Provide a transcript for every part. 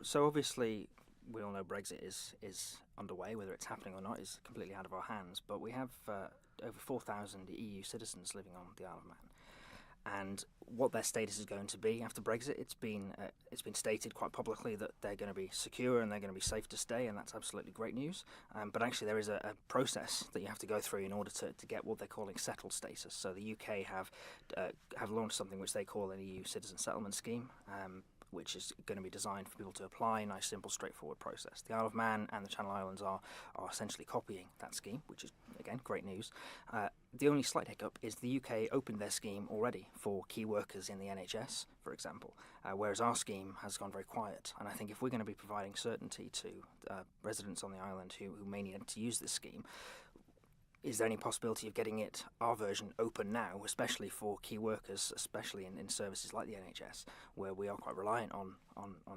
So obviously, we all know Brexit is underway. Whether it's happening or not is completely out of our hands. But we have over 4,000 EU citizens living on the Isle of Man, and what their status is going to be after Brexit, it's been stated quite publicly that they're going to be secure and they're going to be safe to stay, and that's absolutely great news. But actually, there is a process that you have to go through in order to get what they're calling settled status. So the UK have launched something which they call an EU citizen settlement scheme. Which is going to be designed for people to apply, nice, simple, straightforward process. The Isle of Man and the Channel Islands are essentially copying that scheme, which is, again, great news. The only slight hiccup is the UK opened their scheme already for key workers in the NHS, for example, whereas our scheme has gone very quiet. And I think if we're going to be providing certainty to residents on the island who may need to use this scheme, is there any possibility of getting our version, open now, especially for key workers, especially in services like the NHS, where we are quite reliant on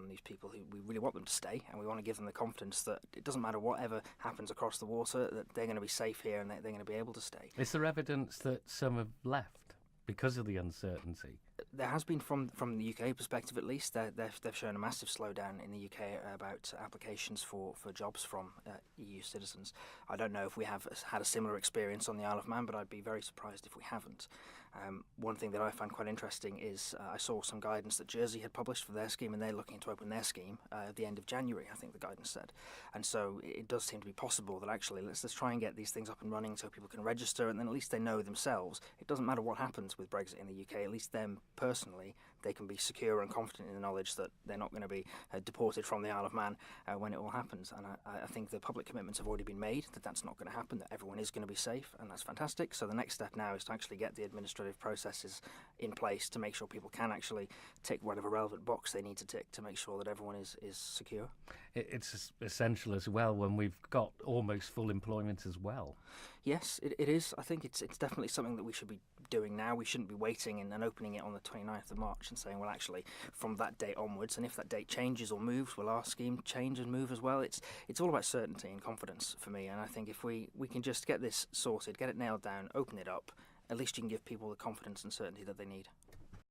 these people who we really want them to stay, and we want to give them the confidence that it doesn't matter whatever happens across the water, that they're going to be safe here and they're going to be able to stay. Is there evidence that some have left because of the uncertainty? There has been, from the UK perspective at least, they've shown a massive slowdown in the UK about applications for jobs from EU citizens. I don't know if we have had a similar experience on the Isle of Man, but I'd be very surprised if we haven't. One thing that I found quite interesting is I saw some guidance that Jersey had published for their scheme, and they're looking to open their scheme at the end of January, I think the guidance said. And so it does seem to be possible that actually let's try and get these things up and running so people can register, and then at least they know themselves. It doesn't matter what happens with Brexit in the UK, at least them personally, they can be secure and confident in the knowledge that they're not going to be deported from the Isle of Man when it all happens. And I think the public commitments have already been made that that's not going to happen, that everyone is going to be safe, and that's fantastic. So the next step now is to actually get the administrative processes in place to make sure people can actually tick whatever relevant box they need to tick to make sure that everyone is secure. It's essential as well when we've got almost full employment as well. Yes, it is. I think it's definitely something that we should be doing now. We shouldn't be waiting and opening it on the 29th of March and saying, well, actually, from that date onwards, and if that date changes or moves, will our scheme change and move as well? It's all about certainty and confidence for me, and I think if we can just get this sorted, get it nailed down, open it up, at least you can give people the confidence and certainty that they need.